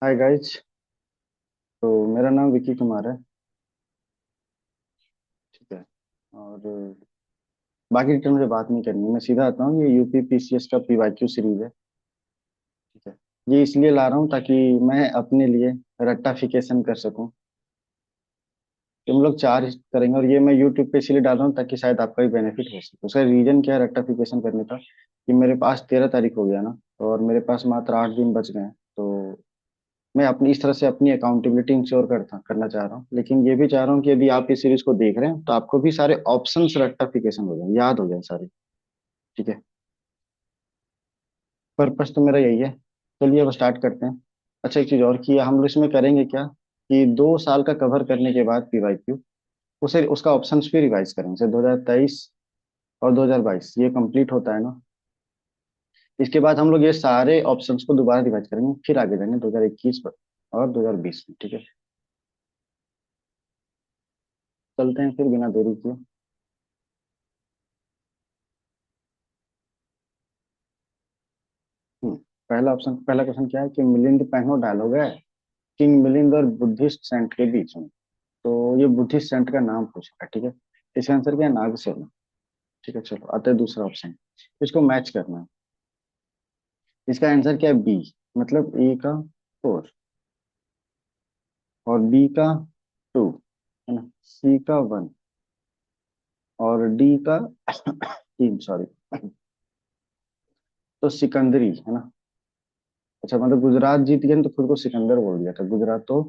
Hi guys. तो मेरा नाम विकी कुमार है। ठीक है। और बाकी डिटेल मुझे बात नहीं करनी है, मैं सीधा आता हूँ। ये यूपी पीसीएस का पीवाईक्यू सीरीज है। ठीक है। ये इसलिए ला रहा हूँ ताकि मैं अपने लिए रट्टाफिकेशन कर सकूं। तुम लोग चार करेंगे और ये मैं यूट्यूब पे इसलिए डाल रहा हूँ ताकि शायद आपका भी बेनिफिट हो सके। उसका रीजन क्या है रट्टाफिकेशन करने का, कि मेरे पास 13 तारीख हो गया ना, और मेरे पास मात्र 8 दिन बच गए हैं। तो मैं अपनी इस तरह से अपनी अकाउंटेबिलिटी इंश्योर करना चाह रहा हूँ। लेकिन ये भी चाह रहा हूँ कि यदि आप इस सीरीज को देख रहे हैं तो आपको भी सारे ऑप्शंस रेक्टिफिकेशन हो जाए, याद हो जाए सारे। ठीक है। पर्पस तो मेरा यही है। चलिए अब स्टार्ट करते हैं। अच्छा, एक चीज और की हम लोग इसमें करेंगे क्या, कि 2 साल का कवर करने के बाद पीवाईक्यू उसे उसका ऑप्शंस भी रिवाइज करेंगे। जैसे 2023 और 2022 ये कंप्लीट होता है ना, इसके बाद हम लोग ये सारे ऑप्शंस को दोबारा रिवाइज करेंगे, फिर आगे जाएंगे 2021 पर और 2020 में। ठीक है। चलते हैं फिर बिना देरी किए। हम्म, पहला क्वेश्चन क्या है कि मिलिंद पैनो डायलॉग है किंग मिलिंद और बुद्धिस्ट सेंट के बीच में। तो ये बुद्धिस्ट सेंट का नाम पूछा है। ठीक है। इसका आंसर क्या है, नागसेन। ठीक है, चलो आते हैं दूसरा ऑप्शन। इसको मैच करना है। इसका आंसर क्या है, बी। मतलब ए का 4 और बी का 2, है ना, सी का 1 और डी का 3, सॉरी। तो सिकंदरी है ना। अच्छा, मतलब गुजरात जीत गया ना, तो खुद को सिकंदर बोल दिया था। गुजरात तो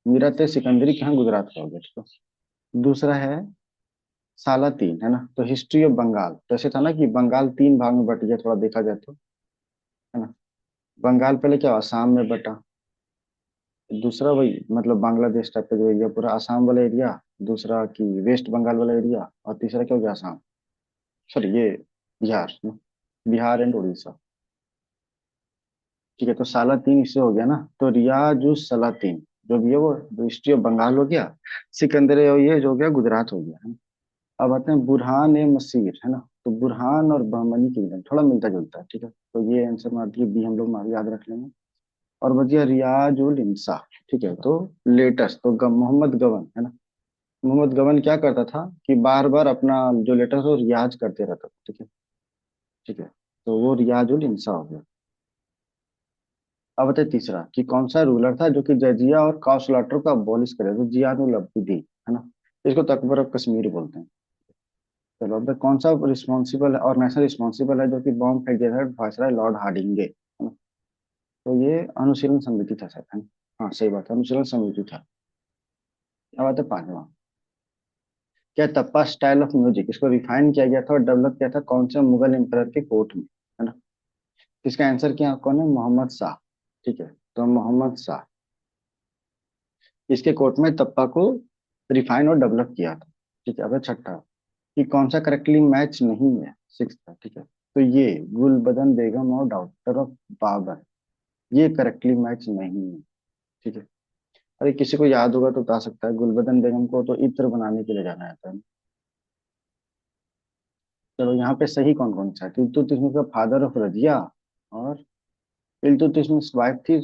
मीरा ते सिकंदरी कहाँ गुजरात का हो गया। ठीक है। दूसरा है सालातीन, है ना। तो हिस्ट्री ऑफ बंगाल, तो ऐसे था ना कि बंगाल 3 भाग में बट गया, थोड़ा देखा जाए तो, है ना। बंगाल पहले क्या आसाम में बटा। दूसरा वही मतलब बांग्लादेश टाइप का जो एरिया, पूरा आसाम वाला एरिया। दूसरा कि वेस्ट बंगाल वाला एरिया। और तीसरा क्या हो गया, आसाम, सॉरी ये बिहार ना? बिहार एंड उड़ीसा। ठीक है, तो सालातीन इससे हो गया ना, तो रियाजुस सलातीन जो भी है वो हिस्ट्री ऑफ बंगाल हो गया। सिकंदर ये जो हो गया गुजरात हो गया, है ना। अब आते हैं बुरहान ए मसीर, है ना। तो बुरहान और बहमनी किंगडम थोड़ा मिलता जुलता है। ठीक है, तो ये आंसर मार दिए बी, हम लोग याद रख लेंगे। और बचिया रियाज उल इंसा। ठीक है, तो लेटेस्ट तो मोहम्मद गवन, है ना। मोहम्मद गवन क्या करता था कि बार बार अपना जो लेटर वो रियाज करते रहता था। ठीक है। ठीक है, तो वो रियाज उल इंसा हो गया। अब बताइए तीसरा कि कौन सा रूलर था जो कि जजिया और काउसलाटर को अबॉलिश करे, तो जियानुल अब्दीन, है ना। इसको तो अकबर ऑफ कश्मीर बोलते हैं। चलो अब कौन सा रिस्पॉन्सिबल है और नेशनल रिस्पॉन्सिबल है जो कि बॉम्ब फेंक दिया था वायसराय लॉर्ड हार्डिंगे, है ना। तो ये अनुशीलन समिति था शायद, है ना? हाँ सही बात है, अनुशीलन समिति था। अब आता है पांचवा। क्या तप्पा स्टाइल ऑफ म्यूजिक इसको रिफाइन किया गया था और डेवलप किया था कौन से मुगल एम्परर के कोर्ट में, है ना। इसका आंसर क्या कौन है, मोहम्मद शाह। ठीक है, तो मोहम्मद शाह इसके कोर्ट में तप्पा को रिफाइन और डेवलप किया था। ठीक है, अब छठा कि कौन सा करेक्टली मैच नहीं है, सिक्स था। ठीक है, तो ये गुलबदन बेगम और डॉक्टर ऑफ बाबर ये करेक्टली मैच नहीं है। ठीक है। अरे किसी को याद होगा तो बता सकता है, गुलबदन बेगम को तो इत्र बनाने के लिए जाना जाता है। चलो यहाँ पे सही कौन कौन सा है, इल्तुतमिश का फादर ऑफ रजिया, और इल्तुतमिश वाइफ थी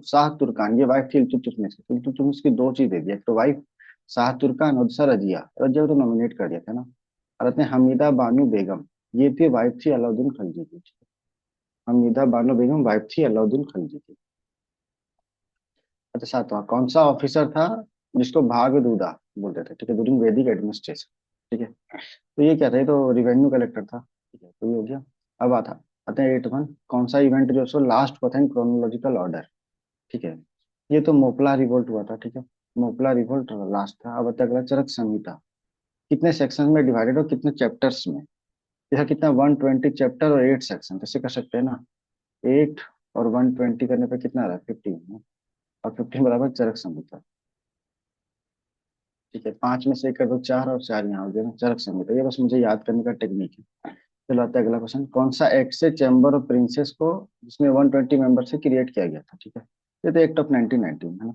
शाह तुर्कान, ये वाइफ थी इल्तुतमिश की। इल्तुतमिश की दो चीज दे दिया, एक तो वाइफ शाह तुर्कान और दूसरा रजिया। रजिया को तो नॉमिनेट कर दिया था ना। और अपने हमीदा बानो बेगम, ये थी वाइफ थी अलाउद्दीन खिलजी की। हमीदा बानो बेगम वाइफ थी अलाउद्दीन खिलजी की। अच्छा, सातवां कौन सा ऑफिसर था जिसको भागदूदा बोलते थे, ठीक है, ड्यूरिंग वैदिक एडमिनिस्ट्रेशन। ठीक है, तो ये क्या था, ये तो रिवेन्यू कलेक्टर था। ठीक है, तो ये हो गया। अब आता आते हैं 8वन, कौन सा इवेंट जो सो लास्ट हुआ था इन क्रोनोलॉजिकल ऑर्डर। ठीक है, ये तो मोपला रिवोल्ट हुआ था। ठीक है, मोपला रिवोल्ट लास्ट था। अब आता है अगला, चरक संहिता कितने सेक्शन में डिवाइडेड और कितने चैप्टर्स में। इसका कितना 120 चैप्टर और 8 सेक्शन, तो ऐसे कर सकते हैं ना। 8 और 120 करने पे कितना आ रहा है, 15, और 15 बराबर चरक संहिता। ठीक है, 5 में से एक कर दो 4 और 4 यहाँ हो गया ना, चरक संहिता। ये बस मुझे याद करने का टेक्निक है। चलो आता है अगला क्वेश्चन, कौन सा एक्ट से चैम्बर ऑफ प्रिंसेस को जिसमें 120 मेंबर से क्रिएट किया गया था। ठीक है, ये तो एक्ट ऑफ 1919, है ना।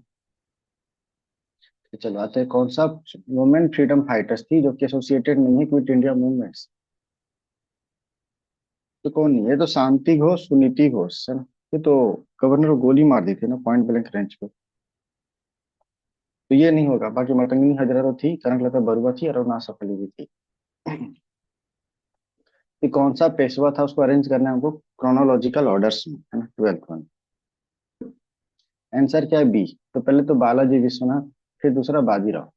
तो चलो आते हैं, कौन सा वुमेन फ्रीडम फाइटर्स थी जो कि एसोसिएटेड नहीं है क्विट इंडिया मूवमेंट्स। तो कौन नहीं है, ये तो शांति घोष सुनीति घोष, है ना। ये तो गवर्नर को गोली मार दी थी ना, पॉइंट ब्लैंक रेंज पे। तो ये नहीं होगा। बाकी मतंगी हजरा तो थी, कनकलता बरुआ थी, और अरुणा सफली भी थी। कि कौन सा पेशवा था, उसको अरेंज करना है हमको क्रोनोलॉजिकल ऑर्डर्स में, है ना, 12th वन। आंसर क्या है? बी। तो पहले तो बालाजी विश्वनाथ, फिर दूसरा बाजीराव,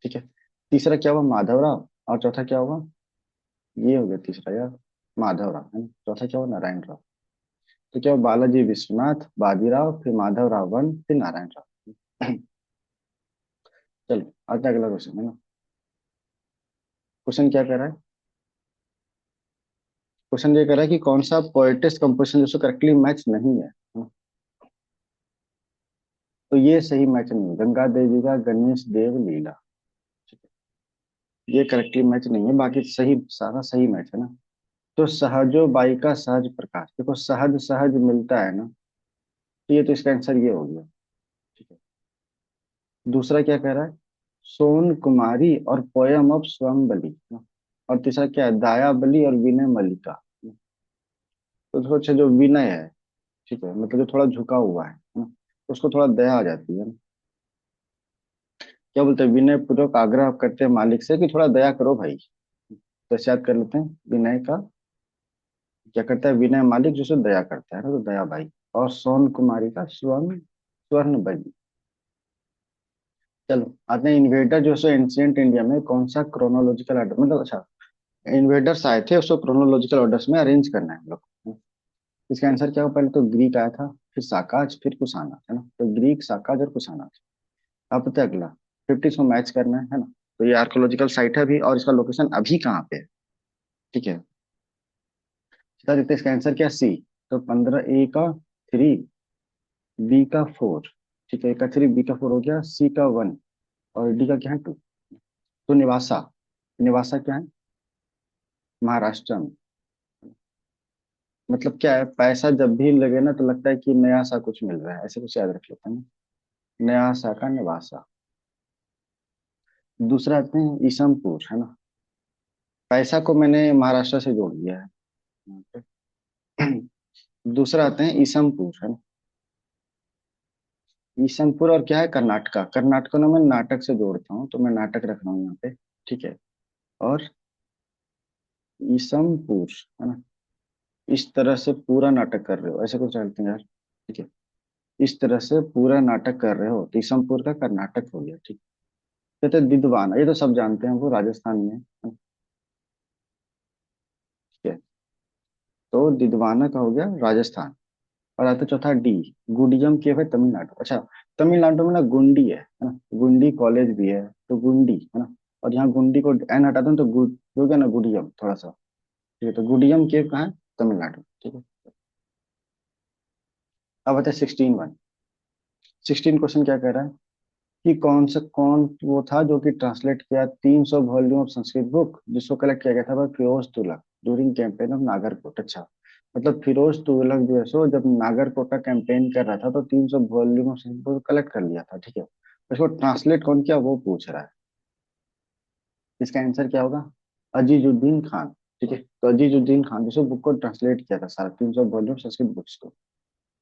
ठीक है। तीसरा क्या हुआ? माधवराव। और चौथा क्या हुआ? ये हो गया तीसरा यार, माधवराव, है ना। चौथा क्या हुआ? नारायण राव। तो क्या हुआ? बालाजी विश्वनाथ, बाजीराव, फिर माधवराव वन, फिर नारायण राव। चलो आता है अगला क्वेश्चन, है ना। क्वेश्चन क्या कह रहा है? क्वेश्चन ये कह रहा है कि कौन सा पोएटिस कंपोजिशन जो करेक्टली मैच नहीं है। तो ये सही मैच नहीं है, गंगा देवी का गणेश देव लीला, ठीक है। ये करेक्टली मैच नहीं है, बाकी सही, सारा सही मैच है ना। तो सहजो बाई का सहज प्रकाश, देखो सहज सहज मिलता है ना, तो ये तो इसका आंसर ये हो गया, ठीक है। दूसरा क्या कह रहा है? सोन कुमारी और पोयम ऑफ स्वयं बली, और तीसरा क्या है? दाया बली और विनय मल्लिका। तो सोचे जो विनय है, ठीक है, मतलब जो थोड़ा झुका हुआ है ना, उसको थोड़ा दया आ जाती है ना। क्या बोलते हैं? विनय पूर्वक आग्रह करते हैं मालिक से कि थोड़ा दया करो भाई। तो याद कर लेते हैं विनय का। क्या करता है विनय मालिक, जो से दया करता है ना, तो दया भाई। और सोन कुमारी का स्वर्ण, स्वर्ण बली। चलो आते हैं इन्वेडर जो सो एंशियंट इंडिया में कौन सा क्रोनोलॉजिकल ऑर्डर, मतलब अच्छा, इन्वेडर्स आए थे उसको क्रोनोलॉजिकल ऑर्डर्स में अरेंज करना है हम लोग। इसका आंसर क्या होगा? पहले तो ग्रीक आया था, फिर साकाज, फिर कुशाना, है ना। तो ग्रीक, साकाज और कुशाना। अब पता है अगला 50 को मैच करना है ना। तो ये आर्कोलॉजिकल साइट है भी, और इसका लोकेशन अभी कहाँ पे है, ठीक है। बता देते हैं इसका आंसर क्या? सी। तो 15 ए का 3, बी का 4, ठीक है। ए का 3, बी का 4 हो गया, सी का 1, और डी का क्या है? 2। तो निवासा, निवासा क्या है? महाराष्ट्र में। मतलब क्या है, पैसा जब भी लगे ना तो लगता है कि नया सा कुछ मिल रहा है, ऐसे कुछ याद रख लेते हैं ना। नया सा का निवासा। दूसरा आते हैं ईसमपुर, है ना। पैसा को मैंने महाराष्ट्र से जोड़ दिया है यहाँ पे। दूसरा आते हैं ईसमपुर, है ना। ईसनपुर और क्या है? कर्नाटका। कर्नाटक ना मैं नाटक से जोड़ता हूँ, तो मैं नाटक रख रहा हूँ यहाँ पे, ठीक है। और ईसमपुर, है ना। इस तरह से पूरा नाटक कर रहे हो, ऐसे कुछ चलते हैं यार, ठीक है। इस तरह से पूरा नाटक कर रहे हो, तो ईसमपुर का कर्नाटक हो गया, ठीक। कहते हैं दिदवाना, ये तो सब जानते हैं, वो राजस्थान में है, ठीक है। तो दिदवाना का हो गया राजस्थान। और आता है चौथा डी, गुडियम की है तमिलनाडु। अच्छा, तमिलनाडु में ना गुंडी है ना, गुंडी कॉलेज भी है, तो गुंडी, है ना। और यहाँ गुंडी को एन हटा दूं तो गुड हो गया ना, गुडियम थोड़ा सा, ठीक है। तो गुडियम केव कहाँ है? तमिलनाडु, ठीक है। अब आता है 16 वन। 16 क्वेश्चन क्या कह रहा है? कि कौन वो था जो कि ट्रांसलेट किया 300 वॉल्यूम ऑफ संस्कृत बुक, जिसको कलेक्ट किया गया था Firoz Tughlaq during campaign of Nagarkot. अच्छा, मतलब फिरोज तुगलक जो है सो जब नागरकोट का कैंपेन कर रहा था तो 300 volume of Sanskrit book collect कर लिया था, ठीक है। उसको ट्रांसलेट कौन किया, वो पूछ रहा है। इसका आंसर क्या होगा? अजीजुद्दीन खान, ठीक है। तो अजीजुद्दीन खान जिसको बुक को ट्रांसलेट किया था सारा 300 वॉल्यूम संस्कृत बुक्स को।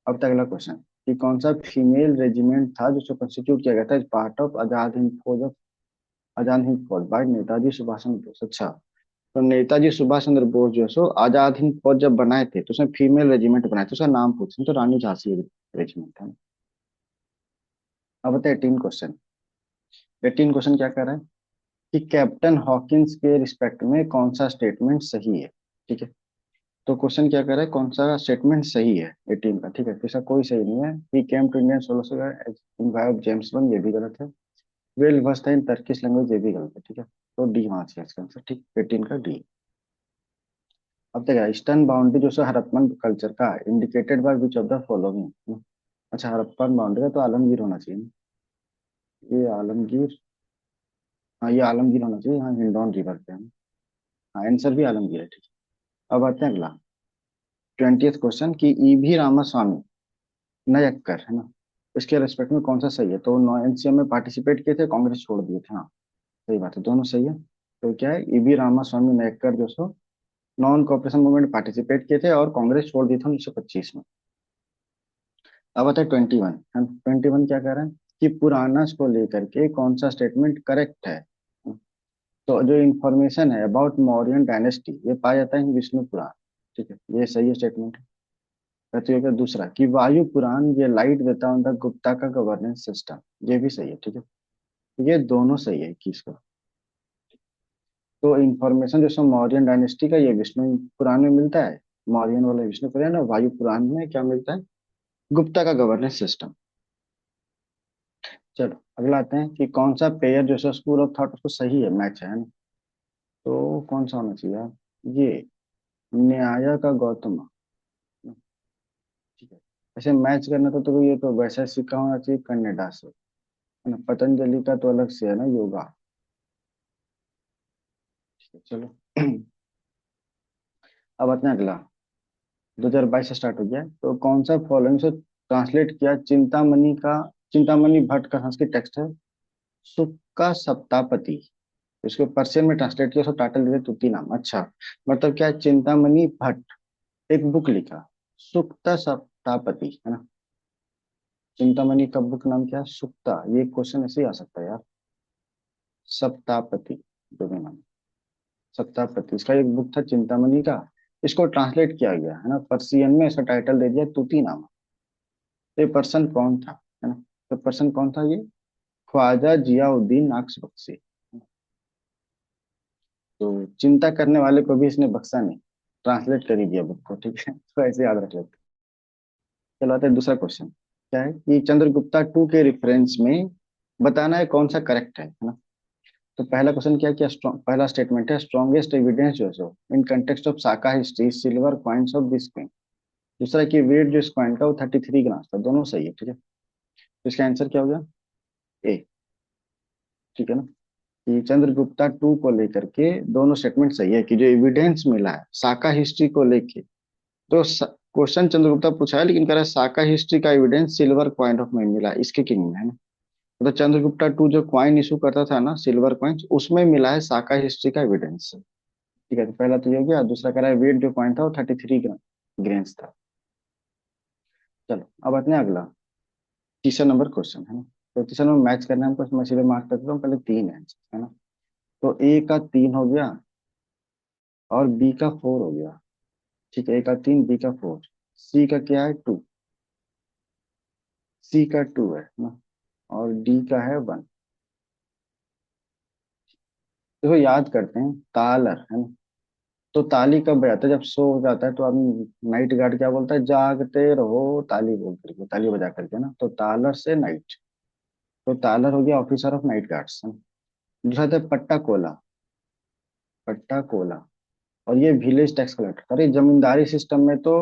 अब तक अगला क्वेश्चन, कि कौन सा फीमेल रेजिमेंट था जिसको कंस्टिट्यूट किया गया था पार्ट ऑफ आजाद हिंद फौज ऑफ, आजाद हिंद फौज बाय नेताजी सुभाष चंद्र बोस। अच्छा, तो नेताजी सुभाष चंद्र बोस जो है सो आजाद हिंद फौज जब बनाए थे तो उसमें फीमेल रेजिमेंट बनाए थे, उसका नाम पूछे तो रानी झांसी रेजिमेंट है। अब बताए 18 क्वेश्चन। 18 क्वेश्चन क्या कर रहा है? कि कैप्टन हॉकिंस के रिस्पेक्ट में कौन सा स्टेटमेंट सही है, ठीक है। तो क्वेश्चन क्या कर रहा है, कौन सा स्टेटमेंट सही है 18 का, ठीक है। तो इसका कोई सही नहीं है। He came to Indian solo in why James Bond, ये भी गलत है। Well versed in Turkish language, ये भी गलत है, ठीक है। तो डी वहां से इसका आंसर, ठीक, 18 का डी। अब तक ईस्टर्न बाउंड्री जो है हड़प्पन कल्चर का indicated by which of the following. अच्छा, हड़प्पन बाउंड्री का तो आलमगीर होना चाहिए ना? ये आलमगीर, हाँ ये आलमगीर होना चाहिए, हाँ हिंडौन रिवर पे है ना। हाँ आंसर भी आलमगीर है, ठीक है। अब आते हैं अगला 20th क्वेश्चन, की ईवी रामास्वामी नयक्कर, है ना। इसके रेस्पेक्ट में कौन सा सही है? तो नौ एनसीएम में पार्टिसिपेट किए थे, कांग्रेस छोड़ दिए थे, हाँ सही बात है, दोनों सही है। तो क्या है, ईवी रामास्वामी नायकर जो so non cooperation movement participate किए थे और कांग्रेस छोड़ दी थी 1925 में। अब आता है 21। हम 21 क्या कह रहे हैं कि पुराणास को लेकर के कौन सा स्टेटमेंट करेक्ट है। तो जो इंफॉर्मेशन है अबाउट मौर्यन डायनेस्टी ये पाया जाता है विष्णु पुराण। ठीक है, ये सही है स्टेटमेंट। कहते हो क्या दूसरा कि वायु पुराण ये लाइट देता है द गुप्ता का गवर्नेंस सिस्टम, ये भी सही है। ठीक है, ये दोनों सही है 21 का। तो इंफॉर्मेशन जो सो मौर्यन डायनेस्टी का ये विष्णु पुराण में मिलता है, मौर्यन वाला विष्णु पुराण, और वायु पुराण में क्या मिलता है, गुप्ता का गवर्नेंस सिस्टम। चलो अगला आते हैं कि कौन सा पेयर जो है स्कूल ऑफ थॉट उसको सही है, मैच है ना। तो कौन सा होना चाहिए यार? ये न्याय का गौतम। ठीक है, ऐसे मैच करना तो ये तो वैसा सिक्का होना चाहिए कन्नेडा से, है ना। पतंजलि का तो अलग से है ना, योगा। ठीक है चलो। अब अपना अगला 2022 से स्टार्ट हो गया है। तो कौन सा फॉलोइंग से ट्रांसलेट किया चिंतामणि का, चिंतामणि भट्ट का संस्कृत टेक्स्ट है सुक्का सप्तापति। इसको पर्शियन में ट्रांसलेट किया, उसको टाइटल दे तुति नाम। अच्छा, मतलब क्या है, चिंतामणि भट्ट एक बुक लिखा सुक्ता सप्तापति, है ना। चिंतामणि का बुक नाम क्या है, सुक्ता। ये क्वेश्चन ऐसे ही आ सकता है यार। सप्तापति दोनों नाम। सप्तापति इसका एक बुक था चिंतामणि का, इसको ट्रांसलेट किया गया है ना पर्शियन में, इसका टाइटल दे दिया तुति नाम। तो ये पर्सन कौन था, है ना। तो पर्सन कौन था ये, ख्वाजा जियाउद्दीन नक्श बख्शी। तो चिंता करने वाले को भी इसने बख्शा नहीं, ट्रांसलेट कर ही दिया बुक को। ठीक है, तो ऐसे याद रख लेते हैं। चलो आते हैं दूसरा क्वेश्चन। क्या है कि चंद्रगुप्ता टू के रेफरेंस में बताना है कौन सा करेक्ट है ना। तो पहला क्वेश्चन क्या किया, पहला स्टेटमेंट है स्ट्रॉन्गेस्ट एविडेंस जो है so in context of Saka history silver coins of this queen. दूसरा कि वेट जो इस कॉइन का वो 33 ग्राम था, दोनों सही है। ठीक है, तो इसका आंसर क्या हो गया, ए। ठीक है ना, कि चंद्रगुप्ता टू को लेकर के दोनों स्टेटमेंट सही है, कि जो एविडेंस मिला है साका हिस्ट्री को लेके। तो क्वेश्चन चंद्रगुप्ता पूछा है लेकिन कह रहा है साका हिस्ट्री का एविडेंस सिल्वर कॉइन ऑफ में मिला है, इसके किंग में, है ना। तो चंद्रगुप्ता टू जो कॉइन इशू करता था ना सिल्वर कॉइन, उसमें मिला है साका हिस्ट्री का एविडेंस। ठीक है, तो पहला तो ये हो गया। दूसरा कह रहा है वेट जो कॉइन था वो 33 ग्रेन्स था। चलो अब आते हैं अगला, तीसरा नंबर क्वेश्चन, है ना। तो तीसरा नंबर मैच करना है हमको, मैं सीधे मार्क कर देता हूँ, पहले तीन है ना। तो ए का 3 हो गया और बी का 4 हो गया। ठीक है, ए का 3 बी का 4, सी का क्या है 2, सी का 2 है ना, और डी का है 1। देखो याद करते हैं तालर, है ना। तो ताली कब बजाता है, जब सो हो जाता है तो आदमी नाइट गार्ड क्या बोलता है, जागते रहो ताली बोल करके, ताली बजा करके ना। तो तालर से नाइट, तो तालर हो गया ऑफिसर ऑफ नाइट गार्ड्स। दूसरा था पट्टा कोला, पट्टा कोला, और ये विलेज टैक्स कलेक्टर। अरे जमींदारी सिस्टम में तो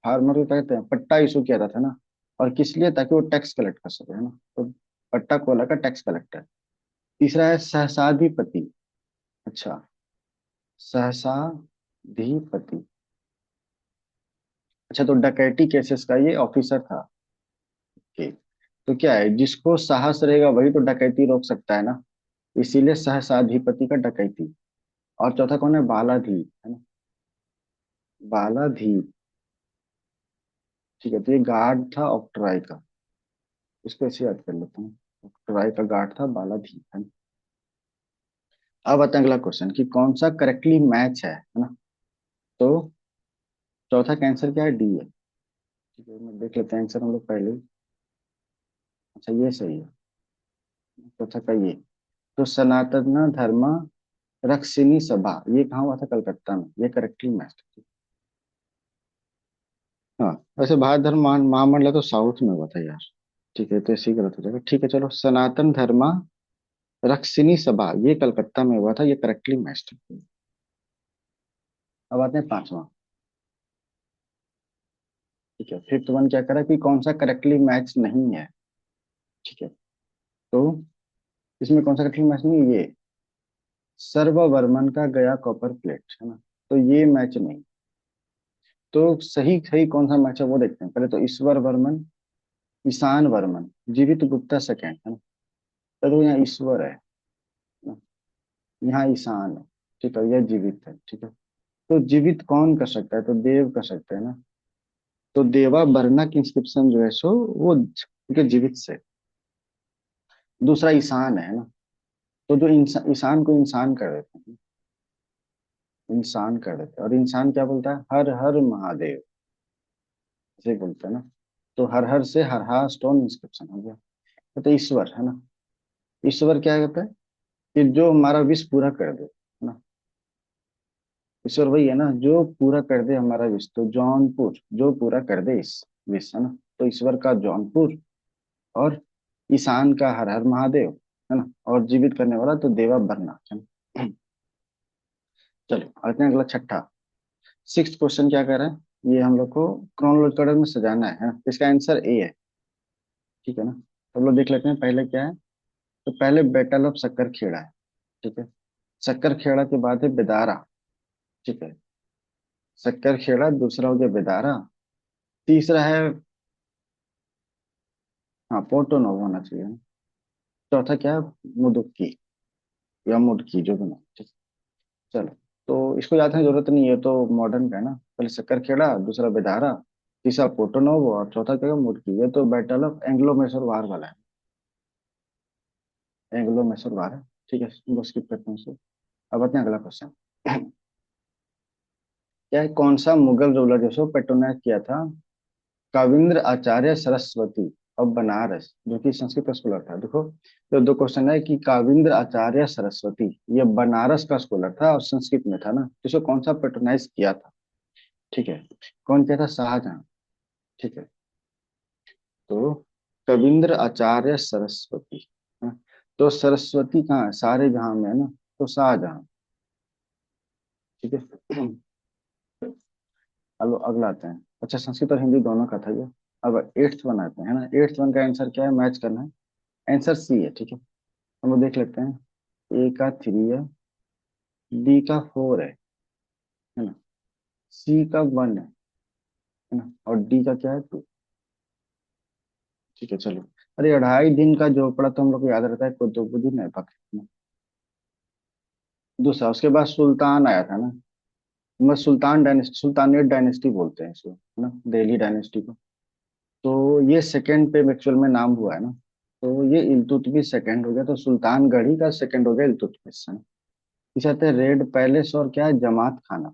फार्मर को क्या कहते हैं, पट्टा इशू किया था ना, और किस लिए, ताकि वो टैक्स कलेक्ट कर सके, है ना। तो पट्टा कोला का टैक्स कलेक्टर। तीसरा है सहसाधिपति। अच्छा, सहसाधिपति। अच्छा, तो डकैती केसेस का ये ऑफिसर था। ओके, तो क्या है, जिसको साहस रहेगा वही तो डकैती रोक सकता है ना, इसीलिए सहसाधिपति का डकैती। और चौथा कौन है, बालाधीप, है ना। बालाधीप। ठीक है, तो ये गार्ड था ऑक्ट्राय का, इसको ऐसे याद कर लेते हैं। ऑक्ट्राय का गार्ड था बालाधीप, है ना। अब आता है अगला क्वेश्चन कि कौन सा करेक्टली मैच है ना। तो चौथा का आंसर क्या है, डी है। ठीक है, मैं देख लेते हैं आंसर हम लोग पहले ही। अच्छा ये सही है, चौथा का ये। तो सनातन धर्म रक्षिणी सभा ये कहाँ हुआ था, कलकत्ता में, ये करेक्टली मैच। हाँ, वैसे भारत धर्म महामंडल तो साउथ में हुआ था यार। ठीक है, तो इसी गलत हो जाएगा। ठीक है चलो, सनातन धर्मा रक्षिणी सभा ये कलकत्ता में हुआ था, ये करेक्टली मैच था। अब आते हैं पांचवा। ठीक है, फिफ्थ वन क्या करा कि कौन सा करेक्टली मैच नहीं है। ठीक है, तो इसमें कौन सा करेक्टली मैच नहीं है, ये सर्ववर्मन का गया कॉपर प्लेट, है ना। तो ये मैच नहीं। तो सही सही कौन सा मैच है वो देखते हैं पहले। तो ईश्वर वर्मन, ईशान वर्मन, जीवित गुप्ता सेकेंड, है ना। तो यहाँ ईश्वर है ना, यहाँ ईशान है। ठीक है, यह जीवित है। ठीक है, तो जीवित कौन कर सकता है, तो देव कर सकते हैं ना। तो देवा बर्ना की इंस्क्रिप्शन जो है सो वो उनके जीवित से। दूसरा ईशान है ना, तो जो ईशान को इंसान कर देते हैं, इंसान कर देते हैं, और इंसान क्या बोलता है, हर हर महादेव, ऐसे ही बोलते हैं ना। तो हर हर से हर हा स्टोन इंस्क्रिप्शन हो गया। तो ईश्वर है ना, ईश्वर क्या कहता है कि जो हमारा विश पूरा कर दे, है ना। ईश्वर वही है ना जो पूरा कर दे हमारा विश, तो जौनपुर जो पूरा कर दे इस विश, है ना। तो ईश्वर का जौनपुर, और ईशान का हर हर महादेव, है ना, और जीवित करने वाला तो देवा बरना, है ना। चलो आते हैं अगला छठा। सिक्स क्वेश्चन क्या कर रहा है, ये हम लोग को क्रोनोलॉजिकल ऑर्डर में सजाना है ना। इसका आंसर ए है, ठीक है ना। तो हम लोग देख लेते हैं पहले क्या है। तो पहले बैटल ऑफ सक्कर खेड़ा है, ठीक है। सक्कर खेड़ा के बाद है बेदारा, ठीक है। सक्कर खेड़ा, दूसरा हो गया बेदारा, तीसरा है, हाँ पोर्टो नोवो होना चाहिए। चौथा क्या है, मुदुक्की या मुडकी जो भी ना, ठीक है। चलो, तो इसको याद करने की जरूरत नहीं है, तो मॉडर्न का है ना। पहले सक्कर खेड़ा, दूसरा बेदारा, तीसरा पोर्टो नोवो, और चौथा क्या है, मुडकी। ये तो बैटल ऑफ एंग्लो मैसूर वार वाला है, एंग्लो मैसूर वार है, ठीक है। इनको स्किप करते हैं इसको। अब आते हैं अगला क्वेश्चन। क्या है, कौन सा मुगल रूलर जो सो पेट्रोनाइज किया था कविंद्र आचार्य सरस्वती ऑफ बनारस, जो कि संस्कृत का स्कॉलर था। देखो, तो दो क्वेश्चन है कि काविंद्र आचार्य सरस्वती, ये बनारस का स्कॉलर था और संस्कृत में था ना, तो इसको कौन सा पेट्रोनाइज किया था, ठीक है। कौन किया था, शाहजहां, ठीक है। तो कविंद्र आचार्य सरस्वती, हाँ? तो सरस्वती कहाँ है, सारे जहां में है ना, तो शाहजहां, ठीक है। चलो अगला आते हैं। अच्छा, संस्कृत और हिंदी दोनों का था ये। अब एट्थ वन आते हैं, है ना। एट्थ वन का आंसर क्या है, मैच करना है। आंसर सी है, ठीक है। हम लोग देख लेते हैं। ए का थ्री है, बी का फोर है ना, सी का वन है ना, और डी का क्या है, टू, ठीक है। चलो, अरे 2.5 दिन का जो पड़ा तो हम लोग को याद रहता है, कुतुबुद्दीन ऐबक है ना। दूसरा, उसके बाद सुल्तान आया था ना, मतलब सुल्तान डायनेस्टी, सुल्तानेट डायनेस्टी बोलते हैं इसको, है ना, दिल्ली डायनेस्टी को। तो ये सेकंड पे एक्चुअल में नाम हुआ है ना। तो ये इल्तुतमिश सेकंड हो गया, तो सुल्तान गढ़ी का सेकंड हो गया इल्तुतमिश, है ना। इसे आते हैं रेड पैलेस और क्या है, जमात खाना।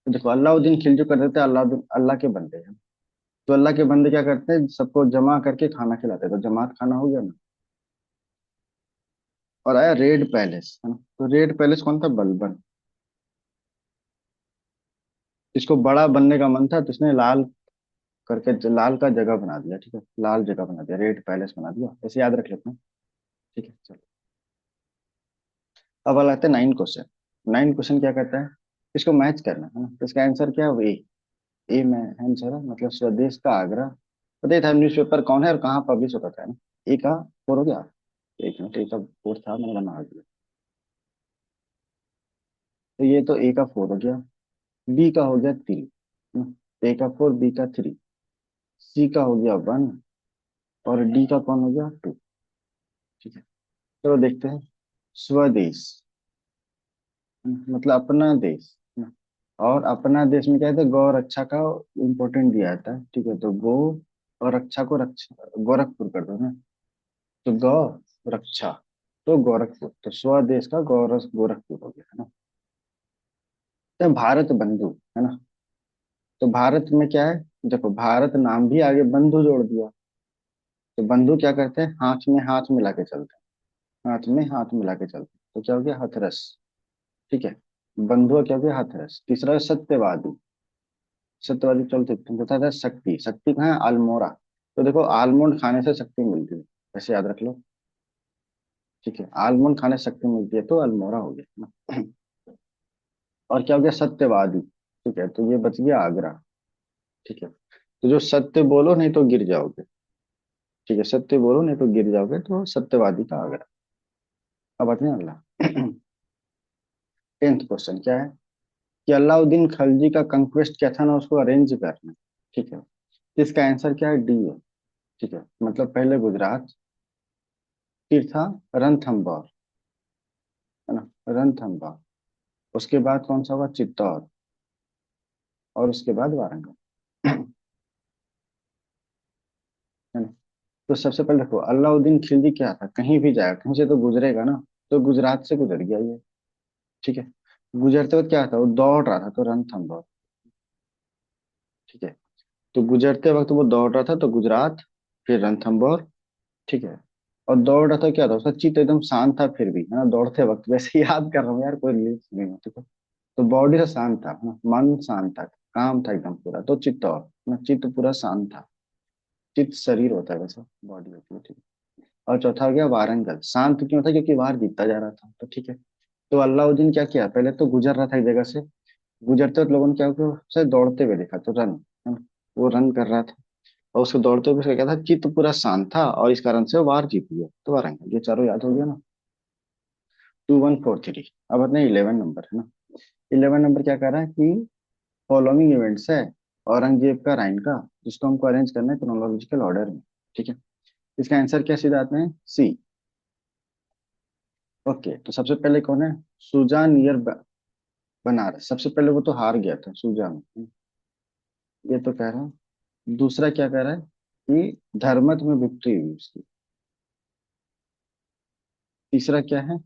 तो देखो, अलाउद्दीन खिलजी कर देते हैं, अल्लाह अल्लाह के बंदे हैं। तो अल्लाह के बंदे क्या करते हैं, सबको जमा करके खाना खिलाते हैं, तो जमात खाना हो गया ना। और आया रेड पैलेस, है ना। तो रेड पैलेस कौन था, बलबन। इसको बड़ा बनने का मन था, तो इसने लाल करके लाल का जगह बना दिया, ठीक है, लाल जगह बना दिया, रेड पैलेस बना दिया, ऐसे याद रख लेते हैं, ठीक है। चलो, अब आते हैं नाइन क्वेश्चन। नाइन क्वेश्चन क्या करता है, इसको मैच करना है ना। तो इसका आंसर क्या है, ए में आंसर है, मतलब स्वदेश का आग्रह। पता ही था न्यूज़पेपर कौन है और कहाँ पब्लिश होता था, है ना। ए का फोर हो गया। एक मिनट, ए का फोर था, मैंने बना दिया। तो ये तो ए का फोर हो गया, बी का हो गया तीन, है ना? ए का फोर, बी का थ्री, सी का हो गया वन, और डी का कौन हो गया, टू, ठीक है। चलो देखते हैं। स्वदेश, मतलब अपना देश, है ना? और अपना देश में क्या है, गौ रक्षा का इम्पोर्टेंट दिया जाता है, ठीक है। तो गो और रक्षा को रक्षा, गोरखपुर कर दो ना। तो गौ रक्षा, तो गोरखपुर, तो स्वदेश का गौरव गोरखपुर हो गया, है ना। तो भारत बंधु, है ना। तो भारत में क्या है, देखो भारत नाम भी आगे बंधु जोड़ दिया। तो बंधु क्या करते हैं, हाथ में हाथ मिला के चलते हैं, हाथ में हाथ मिला के चलते हैं, तो क्या हो गया, हथरस, ठीक है। बंधु क्या हो गया, हथरस। तीसरा है सत्यवादी, सत्यवादी चलते तुम बता था, शक्ति, शक्ति कहाँ है, अल्मोड़ा। तो देखो, आलमंड खाने से शक्ति मिलती है, ऐसे याद रख लो, ठीक है। आलमंड खाने से शक्ति मिलती है, तो अल्मोड़ा हो गया ना। और क्या हो गया, सत्यवादी, ठीक है। तो ये बच गया आगरा, ठीक है। तो जो सत्य बोलो नहीं तो गिर जाओगे, ठीक है, सत्य बोलो नहीं तो गिर जाओगे, तो सत्यवादी का आगरा। अब आते हैं अगला। टेंथ क्वेश्चन क्या है कि अलाउद्दीन खलजी का कंक्वेस्ट क्या था ना, उसको अरेंज करना, ठीक है। इसका आंसर क्या है, डी है, ठीक है। मतलब पहले गुजरात, फिर था रणथंभौर, है ना, रणथंभौर। उसके बाद कौन सा हुआ, चित्तौड़, और उसके बाद वारंगल। है ना। तो सबसे पहले देखो, अलाउद्दीन खिलजी क्या था, कहीं भी जाएगा कहीं से तो गुजरेगा ना। तो गुजरात से गुजर गया ये। ठीक है। गुजरते वक्त क्या था, वो दौड़ रहा था तो रणथंभौर। ठीक है। तो गुजरते वक्त वो दौड़ रहा था तो गुजरात, फिर रणथंभौर। ठीक है। और दौड़ रहा था क्या था, उसका चित्त एकदम शांत था फिर भी, है ना, दौड़ते वक्त वैसे याद कर रहा हूँ यार, कोई रिलीफ नहीं हो। ठीक है। तो बॉडी से शांत था, है ना, मन शांत था, काम था एकदम पूरा, तो चित्त और ना, चित्त पूरा शांत था। चित्त शरीर होता है वैसे, बॉडी होती है। ठीक है। और चौथा हो गया वारंगल, शांत क्यों था, क्योंकि वार जीतता जा रहा था, तो ठीक है। तो अलाउद्दीन क्या किया, पहले तो गुजर रहा था एक जगह से, गुजरते वक्त लोगों ने क्या किया, उसे दौड़ते हुए देखा तो रन, है ना, वो रन कर रहा था। और उसको दौड़ते हुए उसका क्या था, चित्त पूरा शांत था, और इस कारण से वो वार जीत गया, तो वारंगल, ये चारों याद हो गया ना। 2143। अब अपने 11 नंबर है ना। 11 नंबर क्या कर रहा है कि फॉलोइंग इवेंट्स है औरंगजेब का राइन का, जिसको हमको अरेंज करना है क्रोनोलॉजिकल ऑर्डर में। ठीक है। इसका आंसर क्या सीधा आते हैं, सी। ओके, तो सबसे पहले कौन है, सुजा नियर बनारस, सबसे पहले वो तो हार गया था सुजा में, ये तो कह रहा है। दूसरा क्या कह रहा है कि धर्मत में विक्ट्री हुई उसकी। तीसरा क्या है,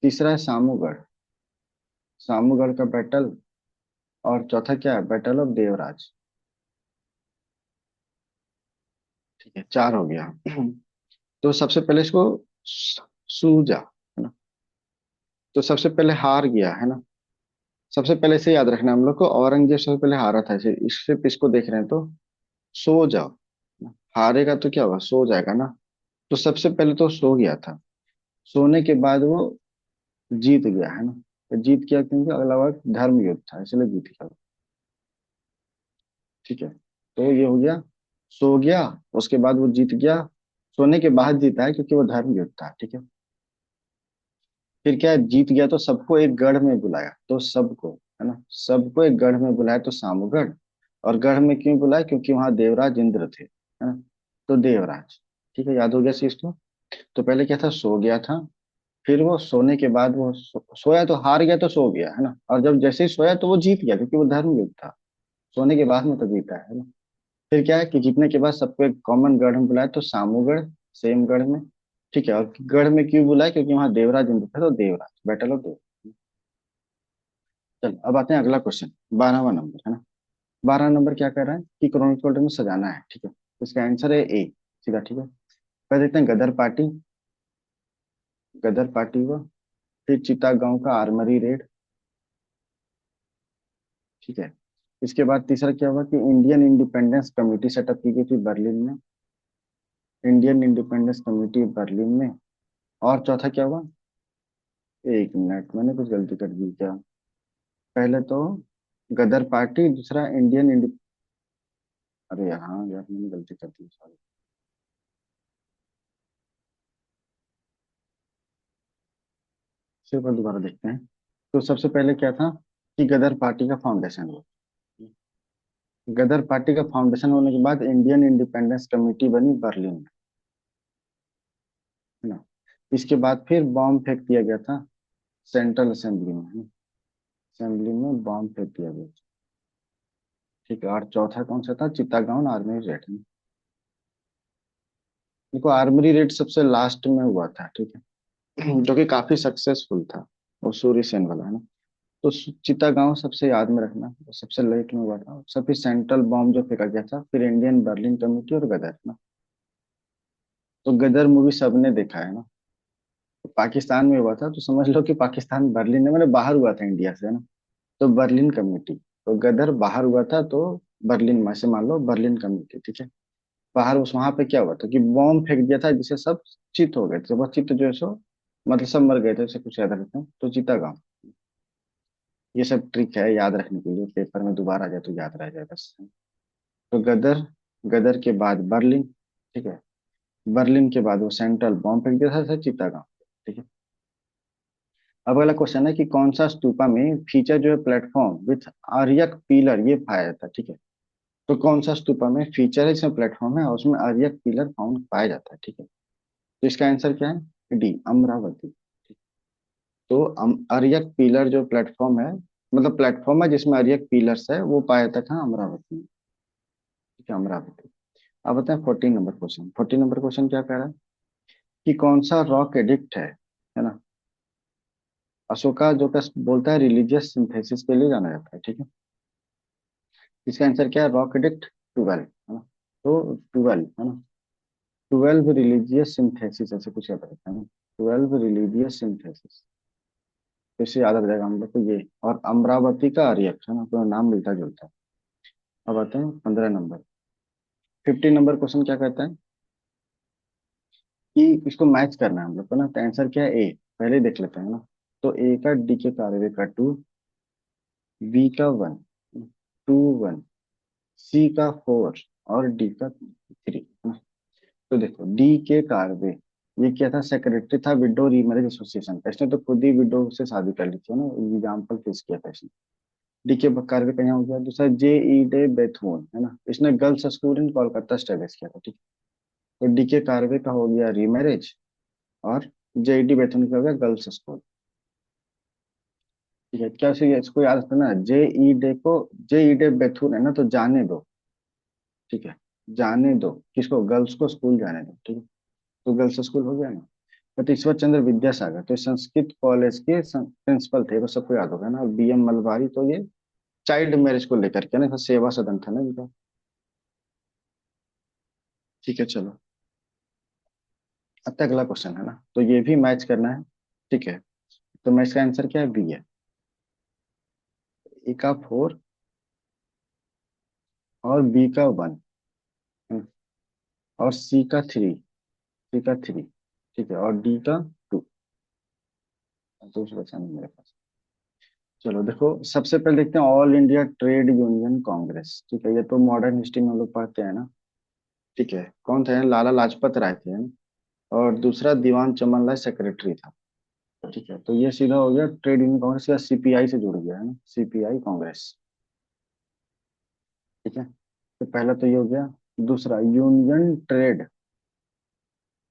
तीसरा है सामूगढ़, सामूगढ़ का बैटल। और चौथा क्या है, बैटल ऑफ देवराज। ठीक है, चार हो गया। तो सबसे पहले इसको सूजा, है ना, तो सबसे पहले हार गया, है ना। सबसे पहले से याद रखना हम लोग को, औरंगजेब सबसे पहले हारा था, इसे सिर्फ इसको देख रहे हैं तो सो जाओ। हारेगा तो क्या होगा, सो जाएगा ना। तो सबसे पहले तो सो गया था, सोने के बाद वो जीत गया, है ना। तो जीत गया क्योंकि अगला वक्त धर्म युद्ध था, इसलिए जीत गया। ठीक है। तो ये हो गया, सो गया, उसके बाद वो जीत गया। सोने के बाद जीता है क्योंकि वो धर्म युद्ध था। ठीक है। फिर क्या है, जीत गया तो सबको एक गढ़ में बुलाया, तो सबको, है ना, सबको एक गढ़ में बुलाया तो सामूगढ़। और गढ़ में क्यों बुलाया, क्योंकि वहां देवराज इंद्र थे, है ना, तो देवराज। ठीक है, याद हो गया चीज तो। तो पहले क्या था, सो गया था, फिर वो सोने के बाद वो सोया तो हार गया तो सो गया, है ना, और जब जैसे ही सोया तो वो जीत गया क्योंकि वो धर्म युद्ध था। सोने के बाद में तो जीता है ना। फिर क्या है कि जीतने के बाद सबको एक कॉमन गढ़ में बुलाया तो सामूगढ़, सेम गढ़ में। ठीक है, और गढ़ में क्यों बुलाया, क्योंकि वहां देवराज इंद्र था, तो देवराज, बैटल ऑफ देवराज। चल अब आते हैं अगला क्वेश्चन, 12वां नंबर है ना। 12 नंबर क्या कर रहा है कि क्रोनिकल ऑर्डर में सजाना है। ठीक है, तो इसका आंसर है ए, सीधा। ठीक है। पहले देखते हैं गदर पार्टी, गदर पार्टी हुआ। फिर चित्तागांव का आर्मरी रेड। ठीक है। इसके बाद तीसरा क्या हुआ कि इंडियन इंडिपेंडेंस कमेटी सेटअप की गई थी बर्लिन में, इंडियन इंडिपेंडेंस कमेटी बर्लिन में। और चौथा क्या हुआ, एक मिनट, मैंने कुछ गलती कर दी क्या, पहले तो गदर पार्टी, दूसरा इंडियन इंडि, अरे हाँ यार मैंने गलती कर दी, सॉरी। सिर्फ दोबारा देखते हैं। तो सबसे पहले क्या था कि गदर पार्टी का फाउंडेशन हुआ। गदर पार्टी का फाउंडेशन होने के बाद इंडियन इंडिपेंडेंस कमेटी बनी बर्लिन में, है ना। इसके बाद फिर बॉम्ब फेंक दिया गया था सेंट्रल असेंबली में, है ना? असेंबली में बॉम्ब फेंक दिया गया। ठीक है, और चौथा कौन सा था, चित्तागांव आर्मी रेड। देखो आर्मरी रेड सबसे लास्ट में हुआ था, ठीक है, जो कि काफी सक्सेसफुल था, वो सूर्य सेन वाला, है ना। तो चित्तागांव सबसे याद में रखना, वो सबसे लेट में हुआ था, सब फिर सेंट्रल बॉम्ब जो फेंका गया था, फिर इंडियन बर्लिन कमेटी और गदर ना। तो गदर मूवी सबने देखा है ना। तो पाकिस्तान में हुआ था तो समझ लो कि पाकिस्तान बर्लिन में, मैंने बाहर हुआ था इंडिया से, है ना। तो बर्लिन कमेटी, तो गदर बाहर हुआ था तो बर्लिन में से मान लो बर्लिन कमेटी। ठीक है। बाहर उस वहां पे क्या हुआ था कि बॉम्ब फेंक दिया था जिससे सब चित हो गए थे, वो चित जो है सो मतलब सब मर गए थे, उसे कुछ याद रखते हैं तो चितागांव। ये सब ट्रिक है याद रखने के लिए, पेपर में दोबारा आ जाए तो याद रह जाए बस। तो गदर, गदर के बाद बर्लिन। ठीक है। बर्लिन के बाद वो सेंट्रल बॉम्ब फेंक दिया था चितागांव। ठीक है। अब अगला क्वेश्चन है कि कौन सा स्तूपा में फीचर जो है प्लेटफॉर्म विथ आर्यक पिलर ये पाया जाता है। ठीक है। तो कौन सा स्तूपा में फीचर है, इसमें प्लेटफॉर्म है और उसमें आर्यक पिलर फाउंड पाया जाता है। ठीक है। तो इसका आंसर क्या है, डी, अमरावती। तो आर्यक पिलर जो प्लेटफॉर्म है मतलब प्लेटफॉर्म है जिसमें अरियक पिलर्स है, वो पाया था कहाँ, अमरावती में। ठीक है, अमरावती। अब बताएं 14 नंबर क्वेश्चन। 14 नंबर क्वेश्चन क्या कह रहा है कि कौन सा रॉक एडिक्ट है ना, अशोका जो का बोलता है रिलीजियस सिंथेसिस के लिए जाना जाता है, ठीक है। इसका आंसर क्या है, रॉक एडिक्ट 12, है ना। तो 12 है ना, 12 रिलीजियस सिंथेसिस ऐसे कुछ याद रखता है ना, 12 रिलीजियस सिंथेसिस। तो इससे याद रख जाएगा हम लोग को ये। और अमरावती का आर्यक है ना, तो नाम मिलता जुलता है। अब आते हैं 15 नंबर। 15 नंबर क्वेश्चन क्या कहता है कि इसको मैच करना है हम लोग को ना, तो आंसर क्या है, ए। पहले ही देख लेते हैं ना। तो ए का डी के कार्य का 2, बी का 1, 2 1, सी का 4 और डी का 3। तो देखो डी के कार्य, ये क्या था, सेक्रेटरी था विडो रीमैरिज एसोसिएशन का, इसने तो खुद ही विडो से शादी कर ली थी ना, एग्जाम्पल फेस किया था इसने। डी के कार्य का यहाँ हो गया। दूसरा जे ई डे बेथुन है ना, इसने गर्ल्स स्कूल इन कोलकाता स्टैब्लिश किया था, ठीक है। तो डी के कार्य का हो गया रीमैरिज, और जे ई डी बेथुन का हो गया गर्ल्स स्कूल। ठीक है, क्या से इसको याद रखना, जे ई डे को, जे ई डे बेथुन है ना, तो जाने दो, ठीक है। जाने दो किसको, गर्ल्स को स्कूल जाने दो, ठीक है। तो गर्ल्स स्कूल हो गया ना। तो ईश्वर चंद्र विद्यासागर तो संस्कृत कॉलेज के प्रिंसिपल थे, वो सबको याद होगा ना। और बी एम मलबारी तो ये चाइल्ड मैरिज को लेकर के ना, तो सेवा सदन था ना इनका। ठीक है चलो। अब तक अगला क्वेश्चन है ना, तो ये भी मैच करना है, ठीक है। तो मैच का आंसर क्या है, बी है। ए का 4 और बी का 1, और सी का 3, ठीक है, और डी का 2। तो कुछ बचा नहीं मेरे पास। चलो देखो, सबसे पहले देखते हैं all India trade union Congress, ठीक है। ये तो मॉडर्न हिस्ट्री में हम लोग पढ़ते हैं ना, ठीक है। कौन थे, लाला लाजपत राय थे ना? और दूसरा दीवान चमन लाल सेक्रेटरी था, ठीक है। तो ये सीधा हो गया ट्रेड यूनियन कांग्रेस या सीपीआई से जुड़ गया है ना, सीपीआई कांग्रेस, ठीक है। तो पहला तो ये हो गया। दूसरा यूनियन ट्रेड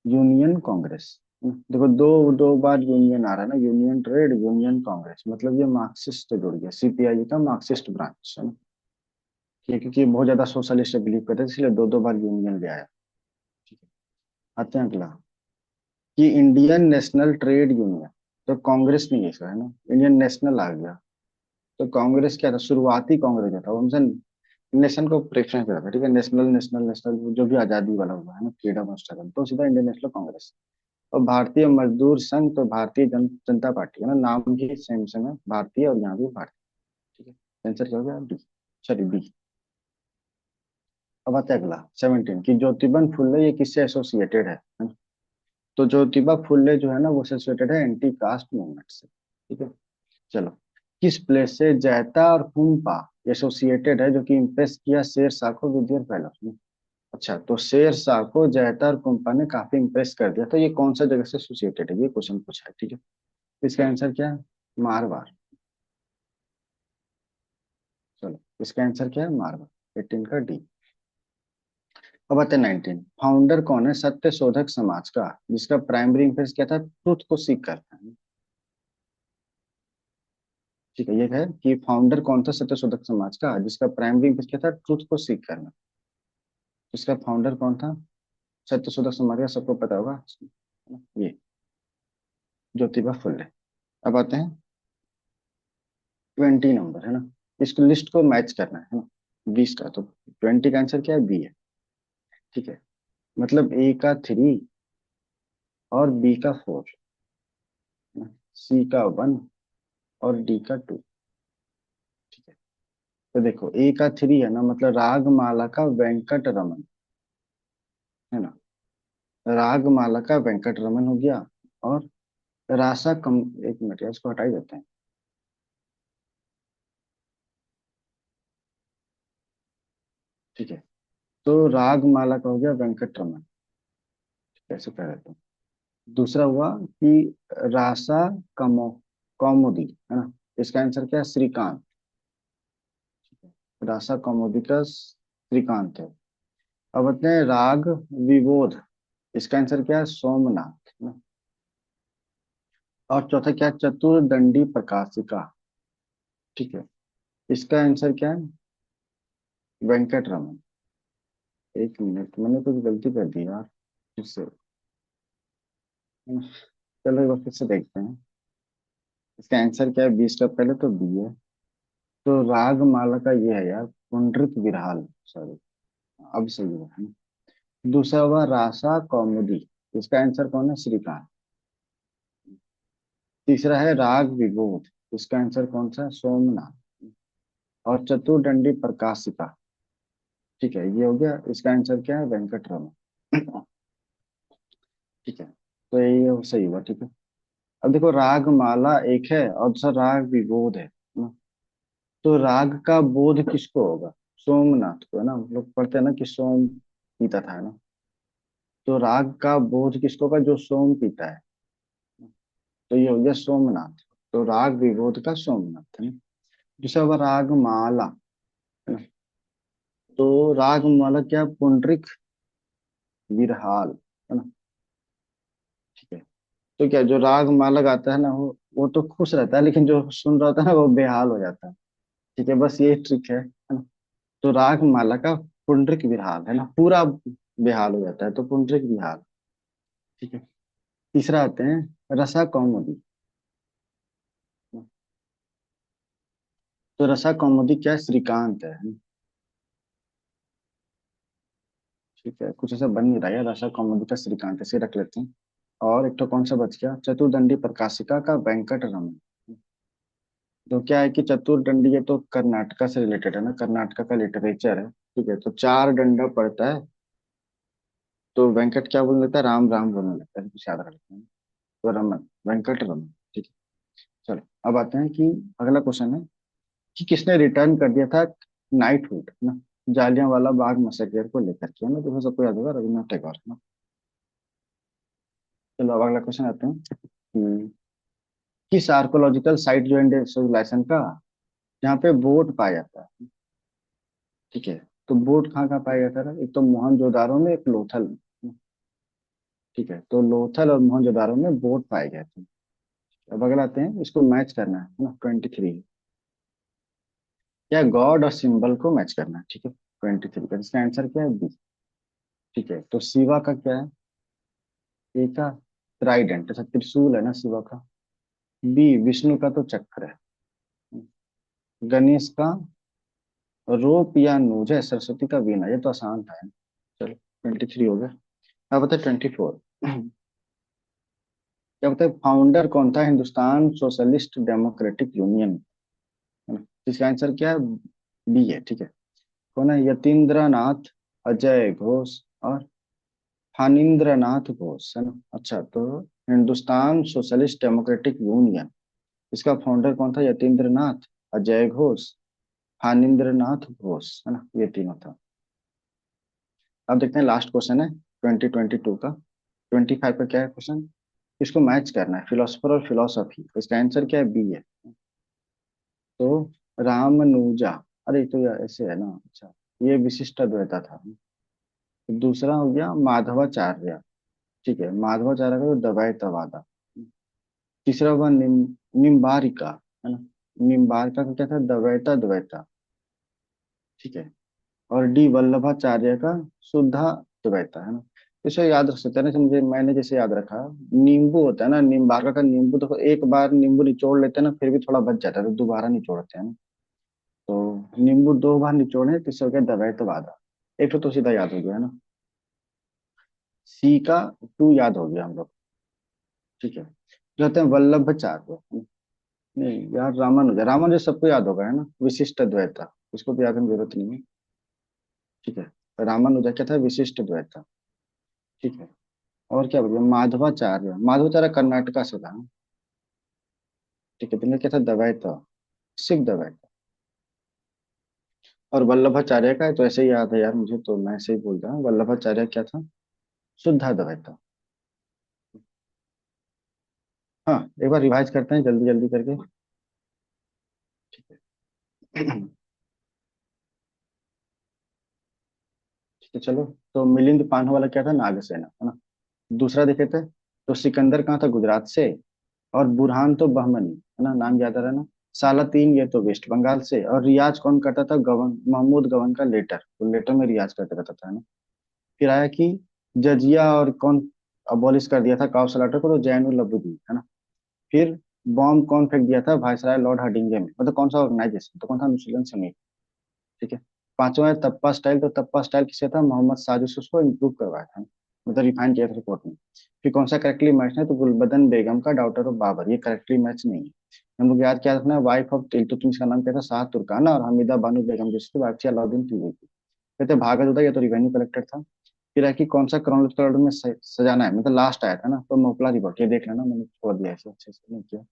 यूनियन कांग्रेस। देखो दो दो बार यूनियन आ रहा है ना, यूनियन ट्रेड यूनियन कांग्रेस, मतलब ये मार्क्सिस्ट से जुड़ गया, सीपीआई का मार्क्सिस्ट ब्रांच है ना। ठीक है, क्योंकि ये बहुत ज्यादा सोशलिस्ट बिलीव करते थे, इसलिए दो दो बार यूनियन ले आया। ठीक है, आते हैं अगला, कि इंडियन नेशनल ट्रेड यूनियन, तो कांग्रेस नहीं है इसका, है ना, इंडियन नेशनल आ गया। तो कांग्रेस क्या था, शुरुआती कांग्रेस जो था वो हमसे नेशन को प्रेफरेंस देता था, ठीक है। नेशनल नेशनल नेशनल जो भी आजादी वाला हुआ है ना, फ्रीडम स्ट्रगल, तो सीधा इंडियन नेशनल कांग्रेस। और भारतीय मजदूर संघ तो भारतीय जनता पार्टी है ना, नाम भी सेम सेम है, भारतीय और यहाँ भी भारतीय, ठीक है। आंसर क्या हो गया, डी, सॉरी बी। अब आता है अगला 17, कि ज्योतिबा फुले ये किससे एसोसिएटेड है। तो ज्योतिबा फुले जो है ना, वो एसोसिएटेड है एंटी कास्ट मूवमेंट से, ठीक है। चलो, किस प्लेस से जैता और कुंपा एसोसिएटेड है, जो कि इम्प्रेस किया शेर शाह को विद योर पैलेस। अच्छा, तो शेर शाह को जैता और कुंपा ने काफी इम्प्रेस कर दिया, तो ये कौन सा जगह से एसोसिएटेड है, ये क्वेश्चन पूछा है, ठीक है। इसका आंसर क्या है, मारवाड़। चलो, इसका आंसर क्या है, मारवाड़, 18 का डी। अब आते हैं 19, फाउंडर कौन है सत्य शोधक समाज का, जिसका प्राइमरी इंप्रेस क्या था, ट्रुथ को सीख करता है, ठीक है। ये है कि फाउंडर कौन था सत्य शोधक समाज का, जिसका प्राइमरी इंप्रेस क्या था, ट्रुथ को सीख करना। इसका फाउंडर कौन था, सत्य शोधक समाज का, सबको पता होगा, ये ज्योतिबा फुले। अब आते हैं 20 नंबर, है ना। इसको लिस्ट को मैच करना है ना, 20 का, तो 20 का आंसर क्या है, बी है, ठीक है। मतलब ए का 3 और बी का 4, सी का 1 और डी का 2, ठीक है। तो देखो ए का 3 है ना, मतलब रागमाला का वेंकट रमन, है ना। रागमाला का वेंकट रमन हो गया। और रासा कम, एक मिनट यार, इसको हटा ही देते हैं, ठीक है। तो रागमाला का हो गया वेंकट रमन, कैसे कह देते हैं। दूसरा हुआ कि रासा कमो कौमुदी, है ना। इसका आंसर क्या है, श्रीकांत। रासा कौमुदी का श्रीकांत है। अब बताते हैं राग विबोध, इसका आंसर क्या है, सोमनाथ, है ना। और चौथा क्या है, चतुर्दंडी प्रकाशिका, ठीक है, इसका आंसर क्या है? वेंकट रमन। एक मिनट, मैंने कुछ गलती कर दी यार, फिर से। चलो एक बार फिर से देखते हैं। इसका आंसर क्या है? 20 का पहले तो बी है। तो राग माला का ये है यार, पुंडरिक विरहाल। सॉरी, अब सही हुआ है ना। दूसरा हुआ रासा कौमुदी, इसका आंसर कौन है? श्रीकांत। तीसरा है राग विबोध, इसका आंसर कौन सा है? सोमनाथ। और चतुर्दंडी प्रकाशिका, ठीक है, ये हो गया। इसका आंसर क्या है? वेंकट रमन। ठीक है, तो ये सही हुआ। ठीक है, अब देखो, राग माला एक है और दूसरा राग विबोध है ना? तो राग का बोध किसको होगा? सोमनाथ को है ना, हम लोग पढ़ते हैं ना कि सोम पीता था, है ना? तो राग का बोध किसको होगा? जो सोम पीता है। तो ये हो गया सोमनाथ। तो राग विबोध का सोमनाथ है ना। दूसरा हुआ राग माला, है ना? तो राग माला क्या? पुंडरिक विरहाल, है ना? ठीक है, तो क्या जो राग माला गाता है ना, वो तो खुश रहता है, लेकिन जो सुन रहा होता है ना, वो बेहाल हो जाता है। ठीक है, बस ये ट्रिक है ना? तो राग माला का पुंडरिक विरहाल, है ना, पूरा बेहाल हो जाता है, तो पुंडरिक विरहाल। ठीक है, तीसरा आते हैं रसा कौमुदी। तो रसा कौमुदी क्या है? श्रीकांत है। ठीक है, कुछ ऐसा बन नहीं रहा है, रसा कौमुदी का श्रीकांत, ऐसे रख लेते हैं। और एक तो कौन सा बच गया? चतुर्दंडी प्रकाशिका का वेंकट रमन। तो क्या है कि चतुर्दंडी है तो कर्नाटका से रिलेटेड है ना, कर्नाटका का लिटरेचर है। ठीक है, तो चार डंडा पड़ता है, तो वेंकट क्या बोलने लगता है? राम राम बोलने लगता है, कुछ याद रखते हैं। तो रमन, वेंकट रमन। ठीक है, चलो अब आते हैं कि अगला क्वेश्चन है कि किसने रिटर्न कर दिया था नाइटहुड ना, जालियांवाला बाग मैसेकर को लेकर के, है ना? तो सबको याद होगा, रविन्द्रनाथ टैगोर, है ना? चलो अब अगला क्वेश्चन आते हैं किस आर्कोलॉजिकल साइट जो इंडियन सिविलाइजेशन का, जहाँ पे बोट पाया जाता है। ठीक है, तो बोट कहाँ कहाँ पाया जाता था? एक तो मोहनजोदारो में, एक लोथल में। ठीक है, तो लोथल और मोहनजोदारो में बोट पाए गए थे। अब अगला आते हैं, इसको मैच करना है ना, 23। क्या गॉड और सिंबल को मैच करना है? ठीक है, 23 का इसका आंसर क्या है? बी। ठीक है, तो शिवा का क्या है? ए का ट्राइडेंट, ऐसा त्रिशूल है ना शिवा का। बी विष्णु का तो चक्र है। गणेश का रोप या नूज है। सरस्वती का वीणा, ये तो आसान था है। चलो 23 हो गया। अब बता 24। क्या बता, फाउंडर कौन था हिंदुस्तान सोशलिस्ट डेमोक्रेटिक यूनियन, है ना? इसका आंसर क्या है? बी है। ठीक है, कौन है? यतीन्द्र नाथ, अजय घोष और फानिंद्र नाथ घोष, है ना? अच्छा, तो हिंदुस्तान सोशलिस्ट डेमोक्रेटिक यूनियन, इसका फाउंडर कौन था? यतीन्द्र नाथ, अजय घोष, फानिंद्र नाथ घोष, है ना? ये तीनों था। अब देखते हैं, लास्ट क्वेश्चन है 2022 का। 25 का क्या है क्वेश्चन? इसको मैच करना है, फिलोसफर और फिलोसफी। इसका आंसर क्या है? बी है। तो रामानुजा, अरे तो यार ऐसे है ना, अच्छा, ये विशिष्ट अद्वैता था। दूसरा हो गया माधवाचार्य। ठीक है, माधवाचार्य का तो द्वैतवादा। तीसरा हुआ निम्बारिका, है ना? निम्बारिका का क्या था? द्वैता द्वैता। ठीक है, और डी वल्लभाचार्य का शुद्धा द्वैता, है ना? इसे याद रख सकते हैं ना, मुझे मैंने जैसे याद रखा, नींबू होता है ना, निम्बार्का का नींबू, देखो एक बार नींबू निचोड़ लेते हैं ना, फिर भी थोड़ा बच जाता है, तो दोबारा निचोड़ते हैं ना। तो नींबू दो बार निचोड़े तो इससे हो गया द्वैतवादा। एक तो सीधा याद हो गया, है ना? सी का टू याद हो गया हम लोग। ठीक है, जो होते हैं वल्लभाचार्य। नहीं यार, रामानुजा, रामानुजा सबको याद होगा, है ना? विशिष्ट द्वैता, उसको भी याद करने की जरूरत नहीं है। ठीक है, रामानुजा क्या था? विशिष्ट द्वैता। ठीक है, और क्या बोलिए, माधवाचार्य, माधवाचार्य कर्नाटका से था। ठीक है, तो इनका क्या था? द्वैता, सिख द्वैता। और वल्लभाचार्य का है तो ऐसे ही याद है यार मुझे, तो मैं ऐसे ही बोल रहा हूँ, वल्लभाचार्य क्या था? शुद्ध द्वैता। हाँ, एक बार रिवाइज करते हैं जल्दी जल्दी करके। ठीक है। ठीक है, चलो। तो मिलिंद पान वाला क्या था? नागसेना, है ना? दूसरा देखे थे, तो सिकंदर कहाँ था? गुजरात से। और बुरहान तो बहमनी, है ना? नाम याद आ रहा है ना? सालातीन ये तो वेस्ट बंगाल से। और रियाज कौन करता था? गवर्न महमूद गवर्न का लेटर, तो लेटर में रियाज करते रहता था, है ना। फिर आया कि जजिया और कौन अबॉलिश कर दिया था काउ सलाटर को? तो जैनुल अबूदीन, है ना। फिर बॉम्ब कौन फेंक दिया था वायसराय लॉर्ड हार्डिंगे में? मतलब कौन सा ऑर्गेनाइजेशन, तो कौन था? मुस्लिम समीट। ठीक है। पांचवा है तप्पा स्टाइल, तो तप्पा स्टाइल किसे था? मोहम्मद साजिश उसको इम्प्रूव करवाया था, मतलब रिफाइन किया था रिपोर्ट में। फिर कौन सा करेक्टली मैच है? तो गुलबदन बेगम का डाउटर ऑफ बाबर, ये करेक्टली मैच नहीं है। हम लोग याद क्या रखना है? वाइफ ऑफ इल्तुतमिश का नाम क्या था? शाह तुर्काना। और हमीदा बानो बेगम जिसकी वाइफ थी अलाउद्दीन खिलजी। कहते भागत होता, ये तो रिवेन्यू कलेक्टर था। फिर है कि कौन सा क्रोनोलॉजिकल ऑर्डर में सजाना है, मतलब लास्ट आया था ना, तो मोपला रिपोर्ट, ये देख लेना, मैंने छोड़ दिया ऐसे, अच्छे से नहीं किया।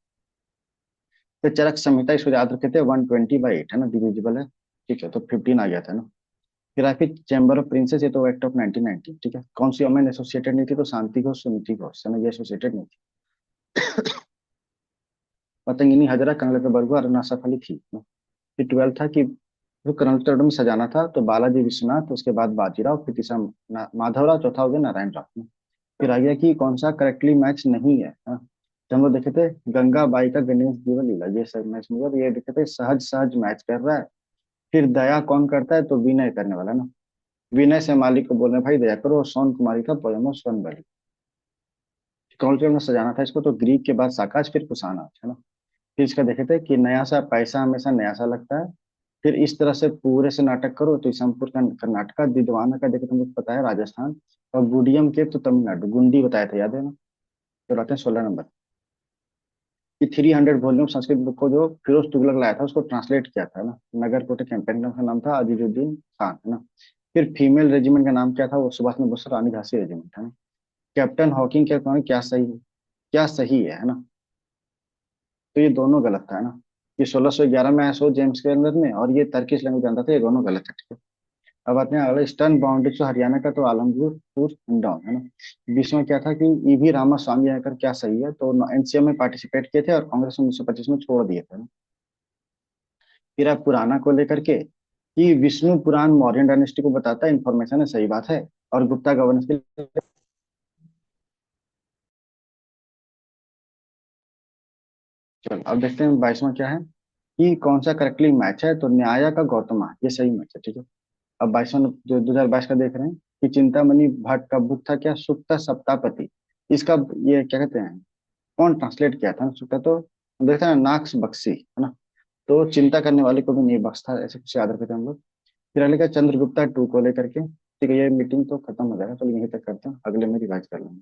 फिर चरक संहिता, इसको याद रखे थे, 120/8 है ना, डिविजिबल है। ठीक है, तो 15 आ गया था ना। फिर है फिर चैम्बर ऑफ प्रिंसेस, ये तो एक्ट ऑफ 1990। ठीक है, कौन सी वोमेन एसोसिएटेड नहीं थी? तो शांति घोष, सुनीति घोष, है ना, ये एसोसिएटेड नहीं थी। पतंगिनी हजरा, कंगले बरुआ और नासफ अली थी ना। फिर 12 था कि जो कर्नल में सजाना था, तो बालाजी विश्वनाथ, उसके बाद बाजीराव, फिर तीसरा माधवराव, चौथा हो गया नारायण राव। फिर आ गया कि कौन सा करेक्टली मैच नहीं है, हाँ। तो हम लोग देखे थे गंगा बाई का गणेश जीवन लीला, ये सब मैच नहीं है। ये देखे थे सहज सहज मैच कर रहा है। फिर दया कौन करता है? तो विनय करने वाला ना। विनय से मालिक को बोल रहे हैं, भाई दया करो। और सोन कुमारी का पोयम ऑफ स्वर्ण बलि। कॉन्ट्रेक्ट में सजाना था इसको, तो ग्रीक के बाद साकाश, फिर कुशाना, है ना। फिर इसका देखे थे कि नया सा पैसा हमेशा नया सा लगता है। फिर इस तरह से पूरे से नाटक करो, तो ईसमपुर का कर्नाटका, दिदवाना का देखे तुमको पता है राजस्थान। और गुडियम के तो तमिलनाडु, गुंडी बताया था, याद है ना। तो रहते हैं 16 नंबर कि 300 वॉल्यूम संस्कृत बुक को जो फिरोज तुगलक लाया था, उसको ट्रांसलेट किया था ना। नगर कोटे कैंपेन का नाम था अजीजुद्दीन खान, है ना। फिर फीमेल रेजिमेंट का नाम क्या था? वो सुभाष चंद्र बोस रानी झांसी रेजिमेंट, है ना। कैप्टन हॉकिंग क्या कौन? क्या सही है? क्या सही है ना। तो ये दोनों गलत था, है ना। ये 1611 में आया सो जेम्स के अंदर में, और ये तर्किश लैंग्वेज जानता था, ये दोनों गलत है, ठीक है। अब आते हैं अगले, ईस्टर्न बाउंड्री टू हरियाणा का, तो आलमगीर हिंडौन, है ना। बीच में क्या था कि ईवी रामास्वामी आकर, क्या सही है? तो एनसीएम में पार्टिसिपेट किए थे, और कांग्रेस 1925 में छोड़ दिए थे ना। फिर आप पुराना को लेकर के कि विष्णु पुराण मौर्यन डायनेस्टी को बताता है, इन्फॉर्मेशन है, सही बात है। और गुप्ता गवर्नेंस के लिए, चलो अब देखते हैं 22वां क्या है कि कौन सा करेक्टली मैच है? तो न्याया का गौतमा, ये सही मैच है, ठीक है। अब 22वां, जो 2022 का देख रहे हैं कि चिंतामणि भट्ट का बुक था क्या? सुक्ता सप्तापति। इसका ये क्या कहते हैं, कौन ट्रांसलेट किया था? सुक्ता तो देखते हैं नाक्स बख्शी, है ना। तो चिंता करने वाले को भी नहीं बख्शता, ऐसे कुछ याद रखे थे हम लोग। फिर अगले का चंद्रगुप्ता 2 को लेकर के। ठीक है, ये मीटिंग तो खत्म हो जाएगा, चलो यहीं तक करते हैं, अगले में रिवाइज कर लेंगे।